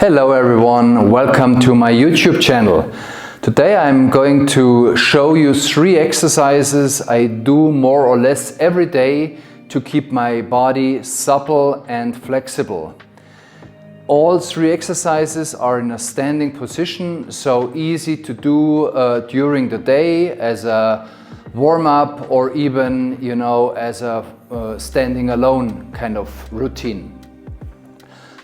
Hello everyone, welcome to my YouTube channel. Today I'm going to show you 3 exercises I do more or less every day to keep my body supple and flexible. All 3 exercises are in a standing position, so easy to do during the day as a warm-up or even, as a standing alone kind of routine.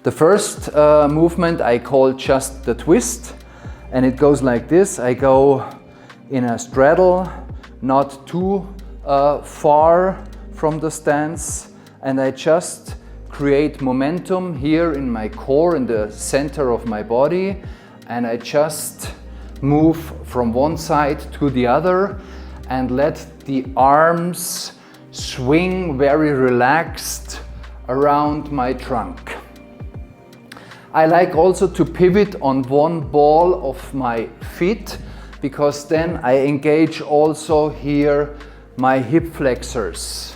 The first movement I call just the twist, and it goes like this. I go in a straddle, not too far from the stance, and I just create momentum here in my core, in the center of my body, and I just move from one side to the other and let the arms swing very relaxed around my trunk. I like also to pivot on one ball of my feet, because then I engage also here my hip flexors.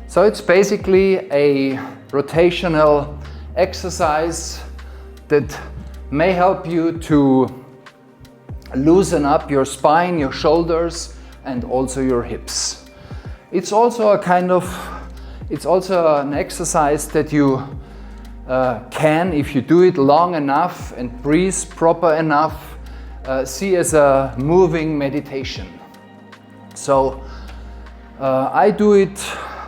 So it's basically a rotational exercise that may help you to loosen up your spine, your shoulders, and also your hips. It's also an exercise that you can, if you do it long enough and breathe proper enough, see as a moving meditation. So I do it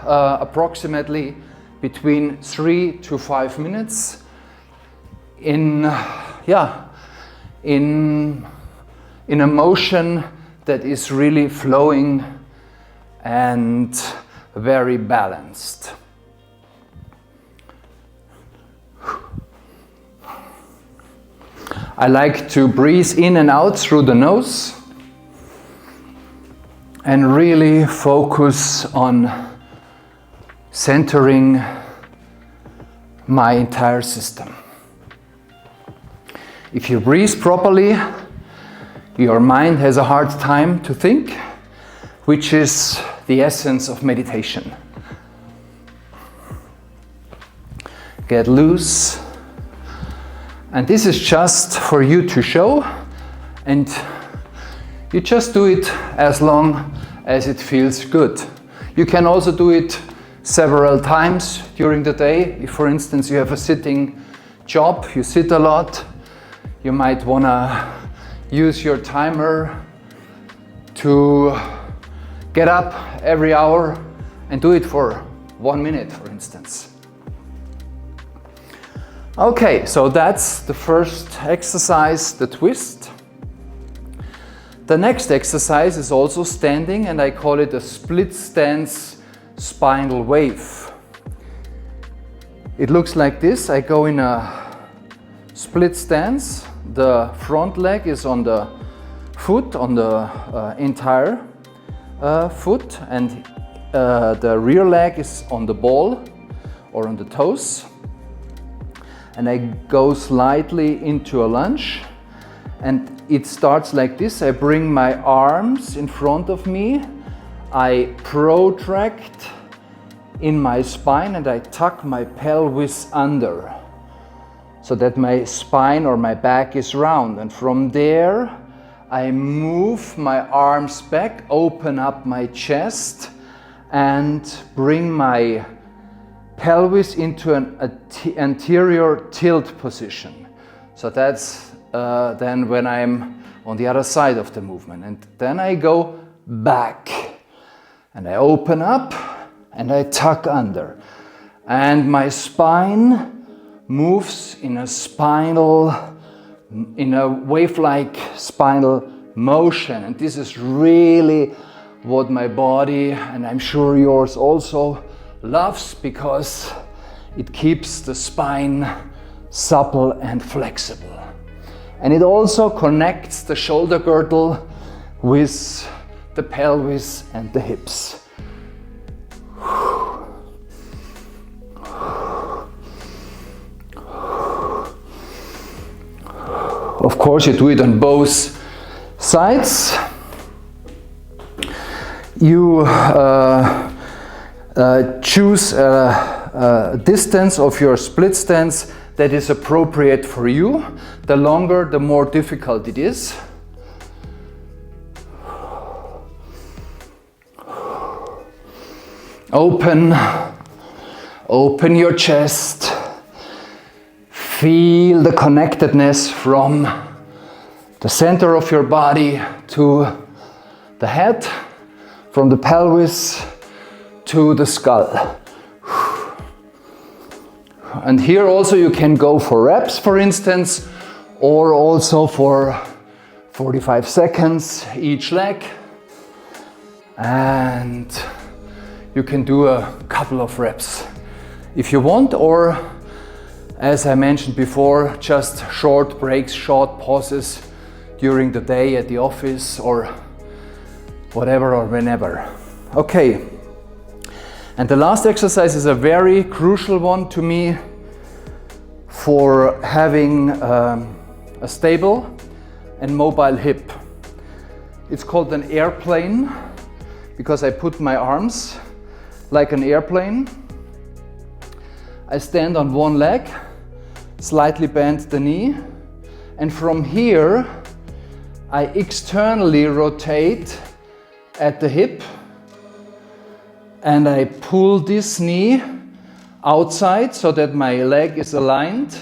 approximately between 3 to 5 minutes in a motion that is really flowing and very balanced. I like to breathe in and out through the nose and really focus on centering my entire system. If you breathe properly, your mind has a hard time to think, which is the essence of meditation. Get loose. And this is just for you to show, and you just do it as long as it feels good. You can also do it several times during the day. If, for instance, you have a sitting job, you sit a lot, you might want to use your timer to get up every hour and do it for 1 minute, for instance. Okay, so that's the first exercise, the twist. The next exercise is also standing, and I call it a split stance spinal wave. It looks like this. I go in a split stance. The front leg is on the foot, on the entire foot, and the rear leg is on the ball or on the toes. And I go slightly into a lunge, and it starts like this. I bring my arms in front of me, I protract in my spine, and I tuck my pelvis under so that my spine or my back is round. And from there I move my arms back, open up my chest, and bring my pelvis into an anterior tilt position. So that's then when I'm on the other side of the movement. And then I go back and I open up and I tuck under. And my spine moves in a wave-like spinal motion. And this is really what my body, and I'm sure yours also, loves, because it keeps the spine supple and flexible. And it also connects the shoulder girdle with the pelvis and the hips. Of course, you do it on both sides. You choose a distance of your split stance that is appropriate for you. The longer, the more difficult it is. Open your chest. Feel the connectedness from the center of your body to the head, from the pelvis to the skull. And here also you can go for reps, for instance, or also for 45 seconds each leg. And you can do a couple of reps if you want, or as I mentioned before, just short breaks, short pauses during the day at the office or whatever or whenever. Okay. And the last exercise is a very crucial one to me for having a stable and mobile hip. It's called an airplane because I put my arms like an airplane. I stand on one leg, slightly bend the knee, and from here I externally rotate at the hip and I pull this knee outside so that my leg is aligned,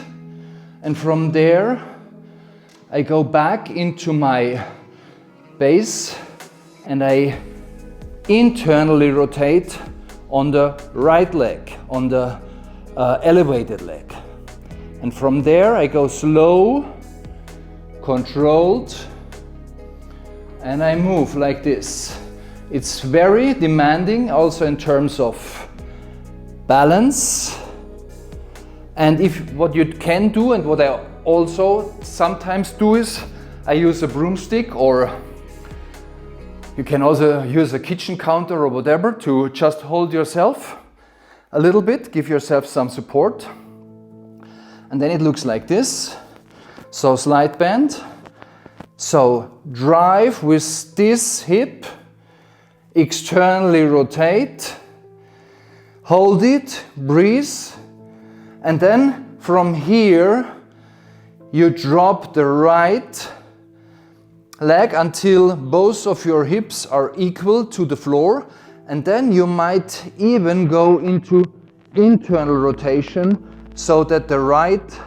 and from there I go back into my base and I internally rotate on the right leg, on the elevated leg. And from there I go slow, controlled, and I move like this. It's very demanding also in terms of balance. And if what you can do, and what I also sometimes do, is I use a broomstick, or you can also use a kitchen counter or whatever to just hold yourself a little bit, give yourself some support. And then it looks like this. So slight bend. So drive with this hip, externally rotate, hold it, breathe, and then from here you drop the right leg until both of your hips are equal to the floor, and then you might even go into internal rotation so that the right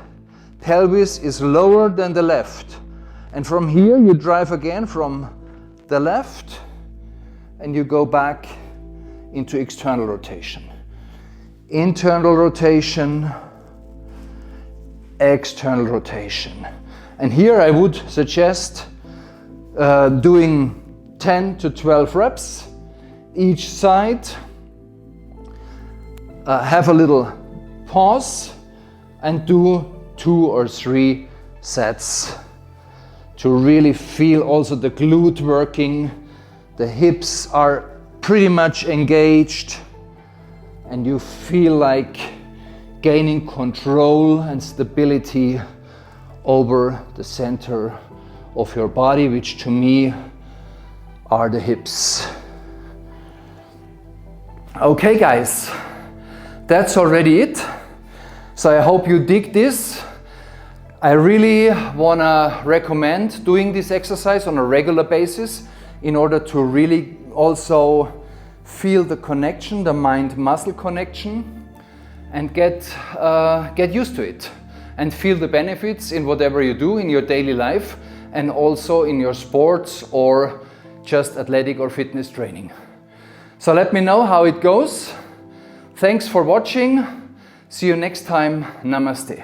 pelvis is lower than the left. And from here you drive again from the left and you go back into external rotation. Internal rotation, external rotation. And here I would suggest doing 10 to 12 reps each side. Have a little pause and do 2 or 3 sets to really feel also the glute working. The hips are pretty much engaged and you feel like gaining control and stability over the center of your body, which to me are the hips. Okay guys, that's already it. So I hope you dig this. I really wanna recommend doing this exercise on a regular basis in order to really also feel the connection, the mind-muscle connection, and get used to it and feel the benefits in whatever you do in your daily life and also in your sports or just athletic or fitness training. So let me know how it goes. Thanks for watching. See you next time. Namaste.